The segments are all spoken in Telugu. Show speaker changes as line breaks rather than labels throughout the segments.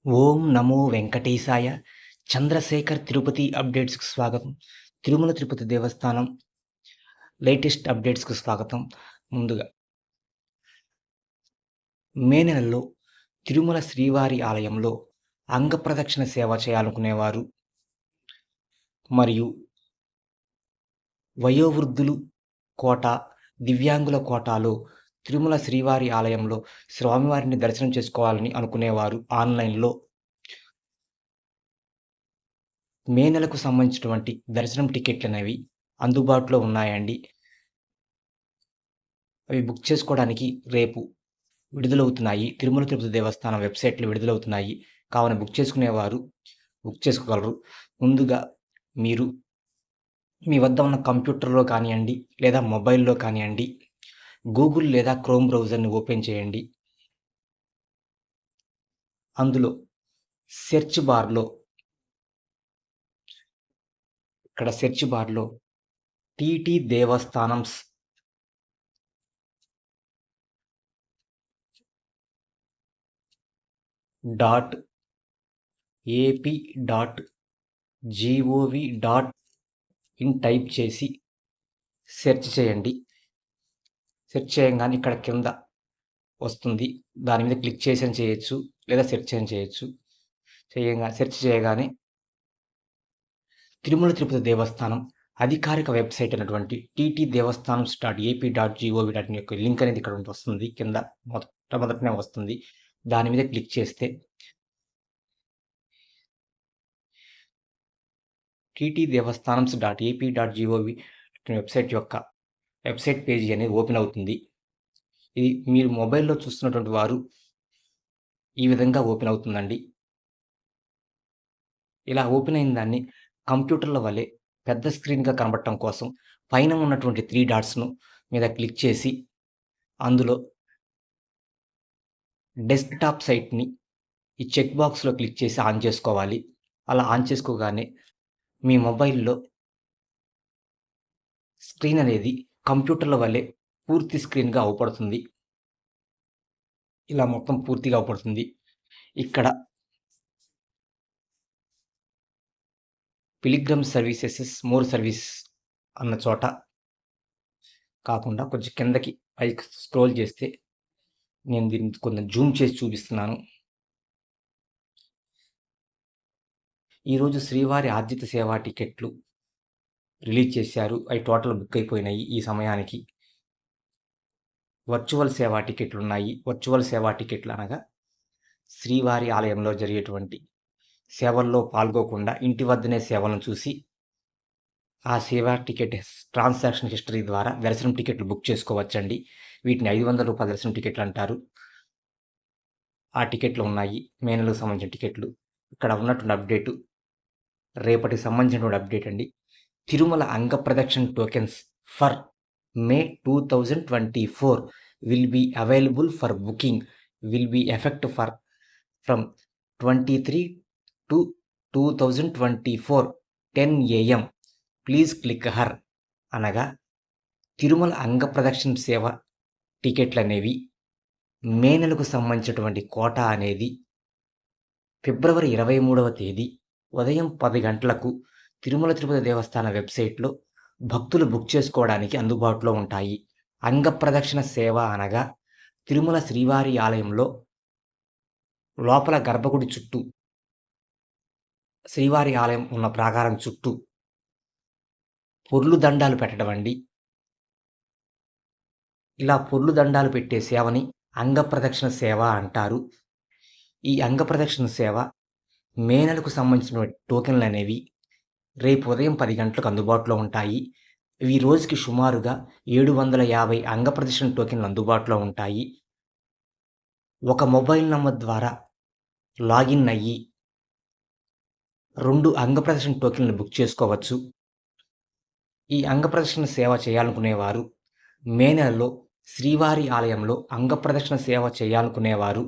ఓం నమో వెంకటేశాయ. చంద్రశేఖర్ తిరుపతి అప్డేట్స్‌కి స్వాగతం. తిరుమల తిరుపతి దేవస్థానం లేటెస్ట్ అప్డేట్స్‌కి స్వాగతం. ముందుగా మే నెలలో తిరుమల శ్రీవారి ఆలయంలో అంగప్రదక్షిణ సేవ చేయాలనుకునేవారు మరియు వయోవృద్ధులు కోటా, దివ్యాంగుల కోటాలో తిరుమల శ్రీవారి ఆలయంలో స్వామివారిని దర్శనం చేసుకోవాలని అనుకునేవారు ఆన్‌లైన్‌లో మే నెలకు సంబంధించినటువంటి దర్శనం టికెట్లనేవి అందుబాటులో ఉన్నాయండి. అవి బుక్ చేసుకోవడానికి రేపు విడుదలవుతున్నాయి. తిరుమల తిరుపతి దేవస్థానం వెబ్‌సైట్‌లో విడుదలవుతున్నాయి. కావున బుక్ చేసుకునేవారు బుక్ చేసుకోగలరు. ముందుగా మీరు మీ వద్ద ఉన్న కంప్యూటర్‌లో కానియండి, లేదా మొబైల్‌లో కానియండి, గూగుల్ లేదా క్రోమ్ బ్రౌజర్‌ని ఓపెన్ చేయండి. అందులో సెర్చ్ బార్‌లో ఇక్కడ సెర్చ్ బార్‌లో TT Devasthanams dot AP dot GOV dot in type చేసి సెర్చ్ చేయండి. సెర్చ్ చేయంగానే ఇక్కడ కింద వస్తుంది. దాని మీద క్లిక్ చేసైనా చేయొచ్చు. లేదా సెర్చ్ అయినా చేయొచ్చు. సెర్చ్ చేయగానే తిరుమల తిరుపతి దేవస్థానం అధికారిక వెబ్‌సైట్ అయినటువంటి TT Devasthanams dot AP dot GOV dot in యొక్క లింక్ అనేది ఇక్కడ వస్తుంది. కింద మొట్టమొదటనే వస్తుంది. దాని మీద క్లిక్ చేస్తే TT Devasthanams dot AP dot GOV website page అనేది ఓపెన్ అవుతుంది. ఇది మీరు మొబైల్‌లో చూస్తున్నటువంటి వారు ఈ విధంగా ఓపెన్ అవుతుందండి. ఇలా ఓపెన్ అయిన దాన్ని కంప్యూటర్‌ల వలె పెద్ద స్క్రీన్‌గా కనబడటం కోసం పైన ఉన్నటువంటి 3 డాట్స్‌ను మీద క్లిక్ చేసి, అందులో డెస్క్‌టాప్ సైట్‌ని ఈ చెక్ బాక్స్‌లో క్లిక్ చేసి ఆన్ చేసుకోవాలి. అలా ఆన్ చేసుకోగానే మీ మొబైల్‌లో స్క్రీన్ అనేది కంప్యూటర్‌ల వలె పూర్తి స్క్రీన్‌గా అవుపడుతుంది. ఇలా మొత్తం పూర్తిగా అవుపడుతుంది. ఇక్కడ పిల్గ్రిమ్ సర్వీసెస్ మోర్ సర్వీస్ అన్న చోట కాకుండా కొంచెం కిందకి పైకి స్క్రోల్ చేస్తే నేను దీన్ని కొంచెం జూమ్ చేసి చూపిస్తున్నాను. ఈరోజు శ్రీవారి ఆర్జిత సేవా టికెట్లు రిలీజ్ చేశారు. అయి టోటల్ బుక్ అయిపోయినాయి ఈ సమయానికి. వర్చువల్ సేవా టికెట్లున్నాయి. వర్చువల్ సేవా టికెట్లు అనగా శ్రీవారి ఆలయంలో జరిగేటువంటి సేవల్లో పాల్గోకుండా ఇంటి వద్దనే సేవలను చూసి, ఆ సేవా టికెట్ ట్రాన్సాక్షన్ హిస్టరీ ద్వారా దర్శనం టికెట్లు బుక్ చేసుకోవచ్చండి. వీటిని రూ. 500 దర్శనం టికెట్లంటారు. ఆ టికెట్లు ఉన్నాయి. మే నెలకు సంబంధించిన టికెట్లు. ఇక్కడ ఉన్నటువంటి అప్డేటు రేపటికి సంబంధించినటువంటి అప్డేట్ అండి. తిరుమల అంగ ప్రదక్షిణ tokens for May 2024 will be available for booking will be effect for from 23-2024 10 AM. Please click her అనగా తిరుమల అంగ ప్రదక్షిణ సేవ టికెట్లనేవి మే నెలకు సంబంధించినటువంటి కోటా అనేది ఫిబ్రవరి 23వ తేదీ ఉదయం 10 గంటలకు తిరుమల తిరుపతి దేవస్థాన వెబ్‌సైట్‌లో భక్తులు బుక్ చేసుకోవడానికి అందుబాటులో ఉంటాయి. అంగప్రదక్షిణ సేవ అనగా తిరుమల శ్రీవారి ఆలయంలో లోపల గర్భగుడి చుట్టూ శ్రీవారి ఆలయం ఉన్న ప్రాకారం చుట్టూ పొర్లు దండాలు పెట్టడమండి. ఇలా పొర్లు దండాలు పెట్టే సేవని అంగప్రదక్షిణ సేవ అంటారు. ఈ అంగప్రదక్షిణ సేవ మే నెలకు సంబంధించినటువంటి టోకెన్‌లనేవి రేపు ఉదయం 10 గంటలకు అందుబాటులో ఉంటాయి. ఈ రోజుకి సుమారుగా 750 అంగప్రదక్షిణ టోకెన్‌లు అందుబాటులో ఉంటాయి. ఒక మొబైల్ నంబర్ ద్వారా లాగిన్ అయ్యి 2 అంగప్రదక్షిణ టోకెన్‌లు బుక్ చేసుకోవచ్చు. ఈ అంగప్రదక్షిణ సేవ చేయాలనుకునేవారు మే నెలలో శ్రీవారి ఆలయంలో అంగప్రదక్షిణ సేవ చేయాలనుకునేవారు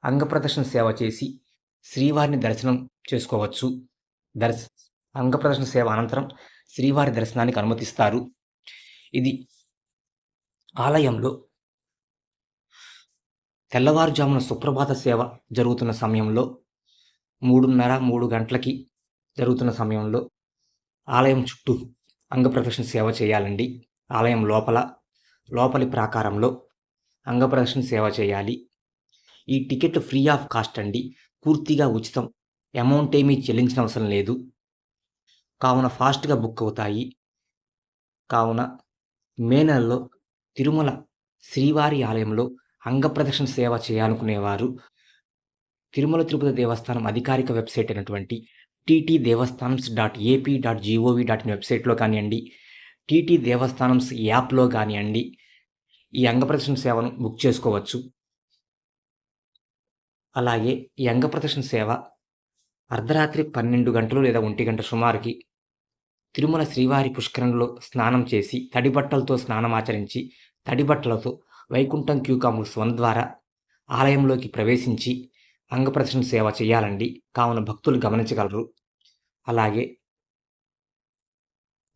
అంగప్రదక్షిణ సేవ చేసి శ్రీవారిని దర్శనం చేసుకోవచ్చు. దర్శ్ అంగప్రదక్షిణ సేవ అనంతరం శ్రీవారి దర్శనానికి అనుమతిస్తారు. ఇది ఆలయంలో తెల్లవారుజామున సుప్రభాత సేవ జరుగుతున్న సమయంలో 3:30, 3 గంటలకి జరుగుతున్న సమయంలో ఆలయం చుట్టూ అంగప్రదక్షిణ సేవ చేయాలండి. ఆలయం లోపలి ప్రాకారంలో అంగప్రదక్షిణ సేవ చేయాలి. ఈ టికెట్ ఫ్రీ ఆఫ్ కాస్ట్ అండి. పూర్తిగా ఉచితం. అమౌంట్ ఏమీ చెల్లించనవసరం లేదు. కావున ఫాస్ట్‌గా బుక్ అవుతాయి. కావున మే నెలలో తిరుమల శ్రీవారి ఆలయంలో అంగప్రదక్షిణ సేవ చేయాలనుకునేవారు తిరుమల తిరుపతి దేవస్థానం అధికారిక వెబ్‌సైట్ అయినటువంటి ttdevastanams.ap.gov.in వెబ్‌సైట్‌లో కానియండి, టీటీ దేవస్థానమ్స్ యాప్‌లో గానియండి, ఈ అంగప్రదక్షిణ సేవను బుక్ చేసుకోవచ్చు. అలాగే ఈ అంగప్రదక్షిణ సేవ అర్ధరాత్రి 12 గంటలు లేదా 1 గంట సుమారుకి తిరుమల శ్రీవారి పుష్కరంలో స్నానం చేసి, తడి బట్టలతో స్నానమాచరించి, తడి బట్టలతో వైకుంఠం క్యూ కాంప్లెక్స్ 1 ద్వారా ఆలయంలోకి ప్రవేశించి అంగప్రదక్షిణ సేవ చేయాలండి. కావున భక్తులు గమనించగలరు. అలాగే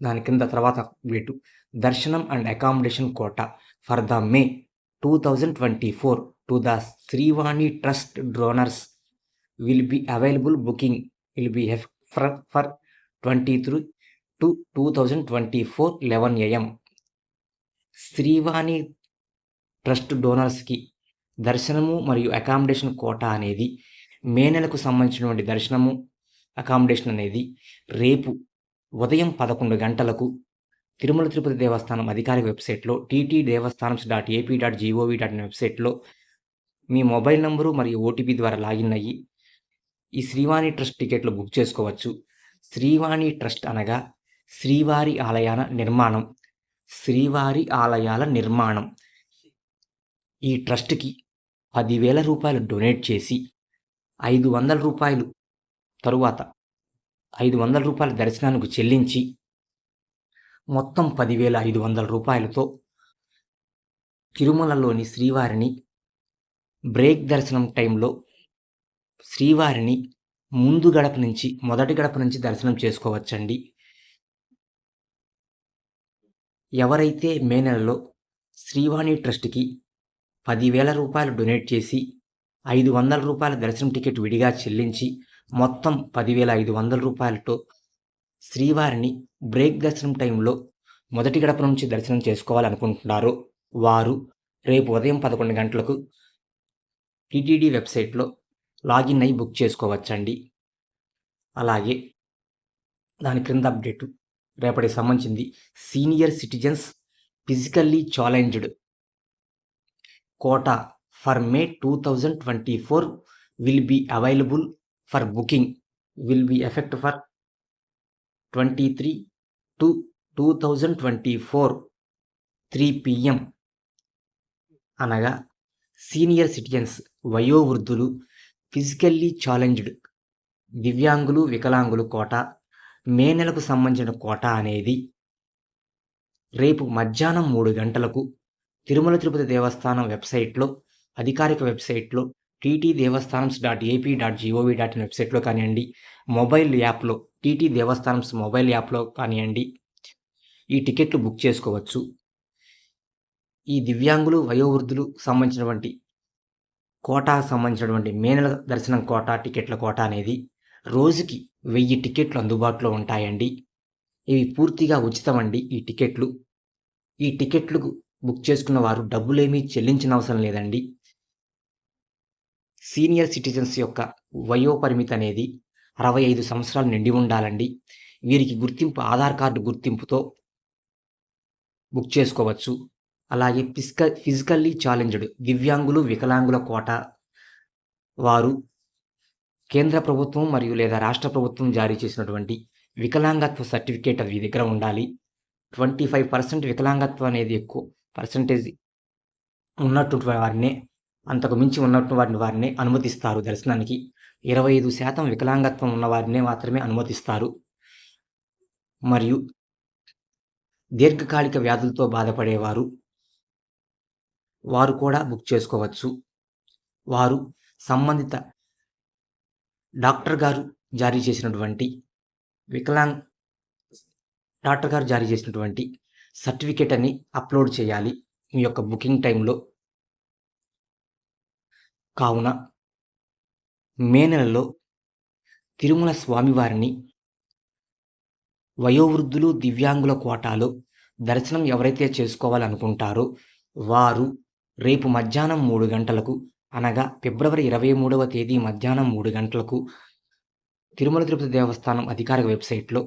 దాని కింద తర్వాత వేటు దర్శనం and accommodation quota for the May 2024 to the Srivani trust donors will be available booking will be for 23 to 2024 11 AM. Srivani trust డోనర్స్‌కి దర్శనము మరియు అకామిడేషన్ కోటా అనేది మే నెలకు సంబంధించినటువంటి దర్శనము, అకామిడేషన్ అనేది రేపు ఉదయం 11 గంటలకు తిరుమల తిరుపతి దేవస్థానం అధికారిక వెబ్‌సైట్‌లో ttdevastanams.ap.gov.in వెబ్‌సైట్‌లో మీ మొబైల్ నంబరు మరియు ఓటీపీ ద్వారా లాగిన్ అయ్యి ఈ శ్రీవాణి ట్రస్ట్ టికెట్లు బుక్ చేసుకోవచ్చు. శ్రీవాణి ట్రస్ట్ అనగా శ్రీవారి ఆలయాల నిర్మాణం. ఈ ట్రస్ట్‌కి రూ. 10,000 డొనేట్ చేసి రూ. 500 తరువాత రూ. 500 దర్శనానికి చెల్లించి మొత్తం రూ. 10,500తో తిరుమలలోని శ్రీవారిని బ్రేక్ దర్శనం టైంలో శ్రీవారిని మొదటి గడప నుంచి దర్శనం చేసుకోవచ్చండి. ఎవరైతే మే నెలలో శ్రీవాణి ట్రస్ట్‌కి రూ. 10,000 డొనేట్ చేసి రూ. 500 దర్శనం టికెట్ విడిగా చెల్లించి మొత్తం రూ. 10,500తో శ్రీవారిని బ్రేక్ దర్శనం టైంలో మొదటి గడప నుంచి దర్శనం చేసుకోవాలనుకుంటున్నారో వారు రేపు ఉదయం 11 గంటలకు టీటీడీ వెబ్‌సైట్‌లో లాగిన్ అయ్యి బుక్ చేసుకోవచ్చండి. అలాగే దాని క్రింద అప్డేటు రేపటికి సంబంధించింది senior citizens physically challenged quota for May 2024 will be available for booking will be effect for 23 to 2024 3 PM. అనగా సీనియర్ సిటిజన్స్ వయోవృద్ధులు, ఫిజికల్లీ ఛాలెంజ్డ్ దివ్యాంగులు, వికలాంగులు కోటా మే నెలకు సంబంధించిన కోటా అనేది రేపు మధ్యాహ్నం 3 గంటలకు తిరుమల తిరుపతి దేవస్థానం వెబ్‌సైట్‌లో అధికారిక వెబ్‌సైట్‌లో ttdevastanams.ap.gov.in వెబ్‌సైట్‌లో కానియండి, మొబైల్ యాప్‌లో టీటీ దేవస్థానమ్స్ మొబైల్ యాప్‌లో కానియండి ఈ టికెట్లు బుక్ చేసుకోవచ్చు. ఈ దివ్యాంగులు, వయోవృద్ధులు సంబంధించినటువంటి కోటాకు సంబంధించినటువంటి మే నెల దర్శనం కోటా, టికెట్ల కోటా అనేది రోజుకి 1000 టికెట్లు అందుబాటులో ఉంటాయండి. ఇవి పూర్తిగా ఉచితమండి ఈ టికెట్లు. ఈ టికెట్లకు బుక్ చేసుకున్న వారు డబ్బులేమీ చెల్లించనవసరం లేదండి. సీనియర్ సిటిజన్స్ యొక్క వయో పరిమితి అనేది 65 సంవత్సరాలు నిండి ఉండాలండి. వీరికి ఆధార్ కార్డు గుర్తింపుతో బుక్ చేసుకోవచ్చు. అలాగే ఫిజికల్లీ ఛాలెంజ్డ్ దివ్యాంగులు, వికలాంగుల కోటా వారు కేంద్ర ప్రభుత్వం మరియు లేదా రాష్ట్ర ప్రభుత్వం జారీ చేసినటువంటి వికలాంగత్వ సర్టిఫికేట్ అది మీ దగ్గర ఉండాలి. 25% వికలాంగత్వం అనేది ఎక్కువ పర్సెంటేజ్ ఉన్నటువంటి వారినే అంతకు మించి ఉన్నటువంటి వారినే అనుమతిస్తారు దర్శనానికి. 25% వికలాంగత్వం ఉన్న వారినే మాత్రమే అనుమతిస్తారు. మరియు దీర్ఘకాలిక వ్యాధులతో బాధపడేవారు వారు కూడా బుక్ చేసుకోవచ్చు. వారు సంబంధిత డాక్టర్ గారు జారీ చేసినటువంటి సర్టిఫికేట్ అని అప్లోడ్ చేయాలి మీ యొక్క బుకింగ్ టైంలో. కావున మే నెలలో తిరుమల స్వామివారిని వయోవృద్ధులు, దివ్యాంగుల కోటాలో దర్శనం ఎవరైతే చేసుకోవాలనుకుంటారో వారు రేపు మధ్యాహ్నం 3 గంటలకు అనగా ఫిబ్రవరి 23వ తేదీ మధ్యాహ్నం 3 గంటలకు తిరుమల తిరుపతి దేవస్థానం అధికారిక వెబ్‌సైట్‌లో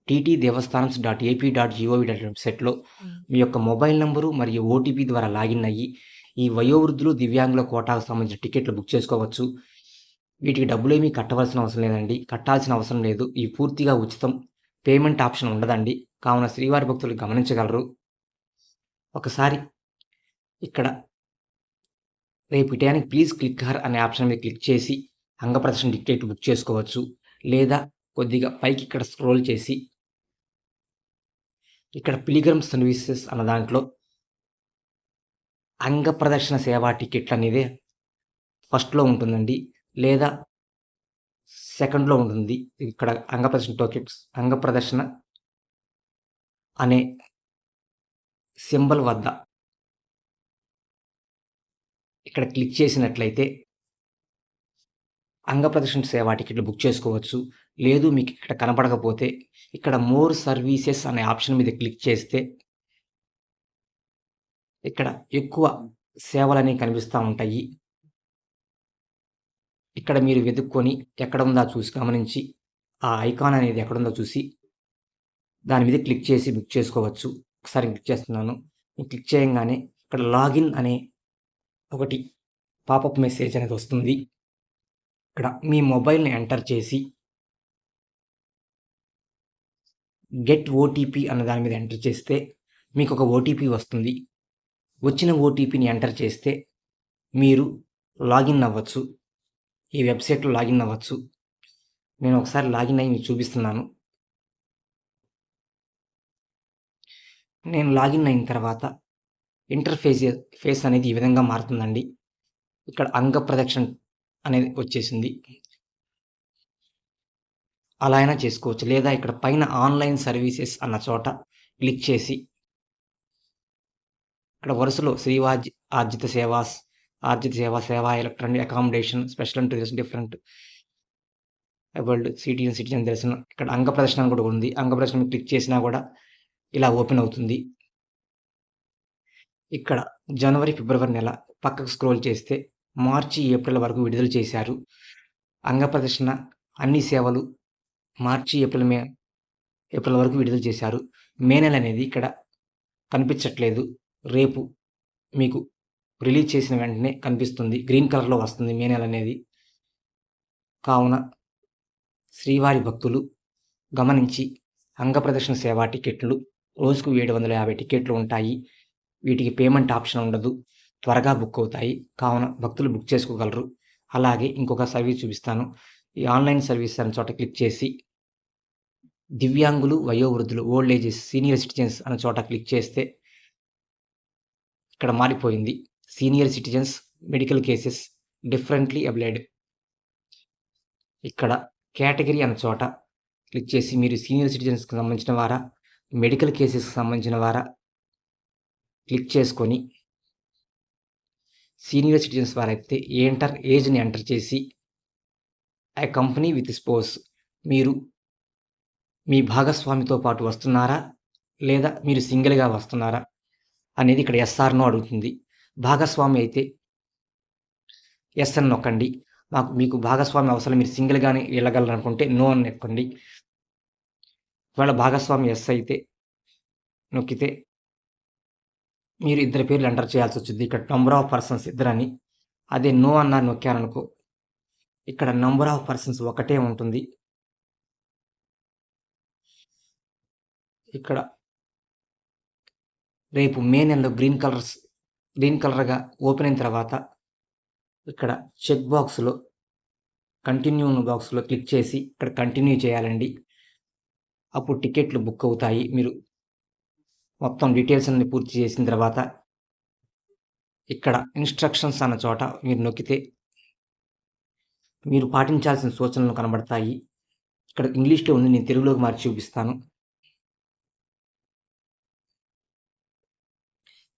ttdevastanams.ap.gov.in వెబ్‌సైట్‌లో మీ యొక్క మొబైల్ నంబరు మరియు ఓటీపీ ద్వారా లాగిన్ అయ్యి ఈ వయోవృద్ధులు, దివ్యాంగుల కోటాకు సంబంధించిన టికెట్లు బుక్ చేసుకోవచ్చు. వీటికి డబ్బులేమీ కట్టవలసిన అవసరం లేదండి. కట్టాల్సిన అవసరం లేదు. ఇవి పూర్తిగా ఉచితం. పేమెంట్ ఆప్షన్ ఉండదండి. కావున శ్రీవారి భక్తులు గమనించగలరు. ఒకసారి ఇక్కడ రేపు ఈ టయానికి ప్లీజ్ క్లిక్ హియర్ అనే ఆప్షన్ మీద క్లిక్ చేసి అంగప్రదర్శన టికెట్ బుక్ చేసుకోవచ్చు. లేదా కొద్దిగా పైకి ఇక్కడ స్క్రోల్ చేసి ఇక్కడ పిల్గ్రిమ్ సర్వీసెస్ అన్న దాంట్లో అంగప్రదర్శన సేవా టికెట్లనేదే ఫస్ట్‌లో ఉంటుందండి. లేదా సెకండ్‌లో ఉంటుంది. ఇక్కడ అంగప్రదర్శన అనే సింబల్ వద్ద ఇక్కడ క్లిక్ చేసినట్లయితే అంగప్రదర్శన సేవా టికెట్లు బుక్ చేసుకోవచ్చు. లేదు మీకు ఇక్కడ కనపడకపోతే ఇక్కడ మోర్ సర్వీసెస్ అనే ఆప్షన్ మీద క్లిక్ చేస్తే ఇక్కడ ఎక్కువ సేవలనేవి కనిపిస్తా ఉంటాయి. ఇక్కడ మీరు వెతుక్కొని ఎక్కడుందా చూసి గమనించి ఆ ఐకాన్ అనేది ఎక్కడుందో చూసి దాని మీద క్లిక్ చేసి బుక్ చేసుకోవచ్చు. ఒకసారి క్లిక్ చేస్తున్నాను. క్లిక్ చేయంగానే ఇక్కడ లాగిన్ అనే ఒకటి పాపప్ మెసేజ్ అనేది వస్తుంది. ఇక్కడ మీ మొబైల్‌ని ఎంటర్ చేసి గెట్ ఓటీపీ అన్న దాని మీద ఎంటర్ చేస్తే మీకొక ఓటీపీ వస్తుంది. వచ్చిన ఓటీపీని ఎంటర్ చేస్తే మీరు లాగిన్ అవ్వచ్చు. ఈ వెబ్‌సైట్‌లో లాగిన్ అవ్వచ్చు. నేను ఒకసారి లాగిన్ అయ్యి మీకు చూపిస్తున్నాను. నేను లాగిన్ అయిన తర్వాత ఫేస్ అనేది ఈ విధంగా మారుతుందండి. ఇక్కడ అంగ ప్రదక్షిణ అనేది వచ్చేసింది. అలా అయినా చేసుకోవచ్చు. లేదా ఇక్కడ పైన ఆన్‌లైన్ సర్వీసెస్ అన్న చోట క్లిక్ చేసి ఇక్కడ వరుసలో ఆర్జిత సేవాస్, సేవ, electronic accommodation, special and tourist different abled citizen దర్శనం. ఇక్కడ అంగ ప్రదర్శన కూడా ఉంది. అంగ ప్రదర్శన క్లిక్ చేసినా కూడా ఇలా ఓపెన్ అవుతుంది. ఇక్కడ జనవరి, ఫిబ్రవరి నెల పక్కకు స్క్రోల్ చేస్తే మార్చి, ఏప్రిల్ వరకు విడుదల చేశారు. అంగ ప్రదర్శన అన్ని సేవలు మార్చి, ఏప్రిల్ వరకు విడుదల చేశారు. మే నెల అనేది ఇక్కడ కనిపించట్లేదు. రేపు మీకు రిలీజ్ చేసిన వెంటనే కనిపిస్తుంది. గ్రీన్ కలర్‌లో వస్తుంది మే నెల అనేది. కావున శ్రీవారి భక్తులు గమనించి అంగ ప్రదర్శన సేవా టికెట్లు రోజుకు 750 టికెట్లు ఉంటాయి. వీటికి పేమెంట్ ఆప్షన్ ఉండదు. త్వరగా బుక్ అవుతాయి. కావున భక్తులు బుక్ చేసుకోగలరు. అలాగే ఇంకొక సర్వీస్ చూపిస్తాను. ఈ ఆన్‌లైన్ సర్వీస్ అనే చోట క్లిక్ చేసి దివ్యాంగులు, వయోవృద్ధులు, ఓల్డ్ ఏజెస్, సీనియర్ సిటిజన్స్ అనే చోట క్లిక్ చేస్తే ఇక్కడ మారిపోయింది. Senior citizens, medical cases, differently abled. ఇక్కడ కేటగరీ అన్న చోట క్లిక్ చేసి మీరు సీనియర్ సిటిజన్స్‌కి సంబంధించిన వారా? మెడికల్ కేసెస్‌కి సంబంధించిన వారా? క్లిక్ చేసుకొని సీనియర్ సిటిజన్స్ వారైతే ఏజ్‌ని ఎంటర్ చేసి కంపెనీ విత్ స్పౌస్ మీరు మీ భాగస్వామితో పాటు వస్తున్నారా? లేదా మీరు సింగిల్‌గా వస్తున్నారా? అనేది ఇక్కడ యెస్ ఆర్ నో అడుగుతుంది. భాగస్వామి అయితే యెస్ అని నొక్కండి. మీకు భాగస్వామి అవసరం మీరు సింగిల్‌గానే వెళ్ళగలరనుకుంటే నో అని నొక్కండి. ఒకవేళ భాగస్వామి యెస్ అయితే నొక్కితే మీరు ఇద్దరి పేర్లు ఎంటర్ చేయాల్సొచ్చిద్ది. ఇక్కడ నంబర్ ఆఫ్ పర్సన్స్ ఇద్దరని. అదే నో అన్న నొక్కారనుకో ఇక్కడ నంబర్ ఆఫ్ పర్సన్స్ ఒకటే ఉంటుంది. ఇక్కడ రేపు మే నెలలో గ్రీన్ కలర్‌గా ఓపెన్ అయిన తర్వాత ఇక్కడ చెక్ బాక్స్‌లో కంటిన్యూ ఉన్న బాక్స్‌లో క్లిక్ చేసి ఇక్కడ కంటిన్యూ చేయాలండి. అప్పుడు టికెట్లు బుక్ అవుతాయి. మీరు మొత్తం డీటెయిల్స్ అన్నీ పూర్తి చేసిన తర్వాత ఇక్కడ ఇన్‌స్ట్రక్షన్స్ అన్న చోట మీరు నొక్కితే మీరు పాటించాల్సిన సూచనలు కనబడతాయి. ఇక్కడ ఇంగ్లీష్‌లో ఉంది. నేను తెలుగులోకి మార్చి చూపిస్తాను.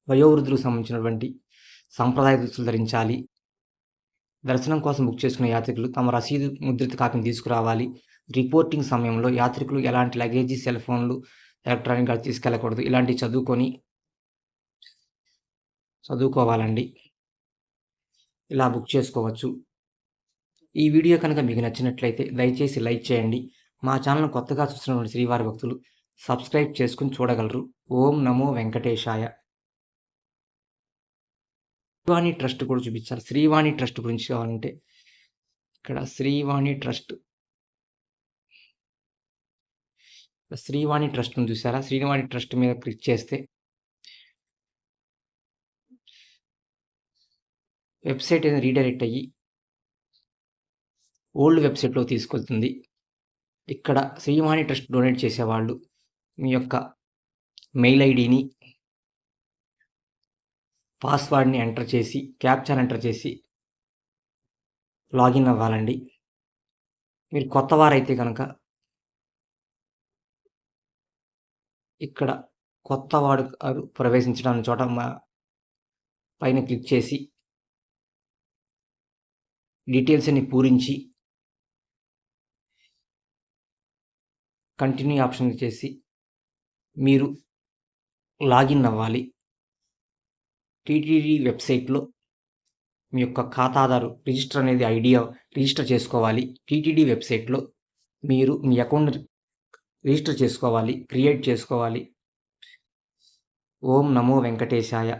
వయోవృద్ధులకు సంబంధించినటువంటి సంప్రదాయ దుస్తులు ధరించాలి. దర్శనం కోసం బుక్ చేసుకున్న యాత్రికులు తమ రసీదు ముద్రిత కాపీని తీసుకురావాలి. రిపోర్టింగ్ సమయంలో యాత్రికులు ఎలాంటి లగేజీ, సెల్ ఫోన్లు, ఎలక్ట్రానిక్‌గా తీసుకెళ్ళకూడదు. ఇలాంటివి చదువుకోవాలండి. ఇలా బుక్ చేసుకోవచ్చు. ఈ వీడియో కనుక మీకు నచ్చినట్లయితే దయచేసి లైక్ చేయండి. మా ఛానల్‌ను కొత్తగా చూస్తున్నటువంటి శ్రీవారి భక్తులు సబ్స్క్రైబ్ చేసుకొని చూడగలరు. ఓం నమో వెంకటేశాయ. శ్రీవాణి ట్రస్ట్ కూడా చూపించాలి. శ్రీవాణి ట్రస్ట్ గురించి కావాలంటే ఇక్కడ శ్రీవాణి ట్రస్ట్‌ని చూసారా? శ్రీవాణి ట్రస్ట్ మీద క్లిక్ చేస్తే వెబ్‌సైట్ అనేది రీడైరెక్ట్ అయ్యి ఓల్డ్ వెబ్‌సైట్‌లోకి తీసుకెళ్తుంది. ఇక్కడ శ్రీవాణి ట్రస్ట్ డొనేట్ చేసేవాళ్ళు మీ యొక్క మెయిల్ ఐడీని, పాస్వర్డ్‌ని ఎంటర్ చేసి, క్యాప్చాని ఎంటర్ చేసి లాగిన్ అవ్వాలండి. మీరు కొత్తవారైతే గనక ఇక్కడ కొత్తవాడు ప్రవేశించడానికి చోట పైన క్లిక్ చేసి డీటెయిల్స్ అన్ని పూరించి కంటిన్యూ ఆప్షన్ చేసి మీరు లాగిన్ అవ్వాలి. టీటీడీ వెబ్‌సైట్‌లో మీ యొక్క ఖాతాదారు రిజిస్టర్ అనేది రిజిస్టర్ చేసుకోవాలి. టీటీడీ వెబ్‌సైట్‌లో మీరు మీ అకౌంట్ రిజిస్టర్ చేసుకోవాలి. క్రియేట్ చేసుకోవాలి. ఓం నమో వెంకటేశాయ.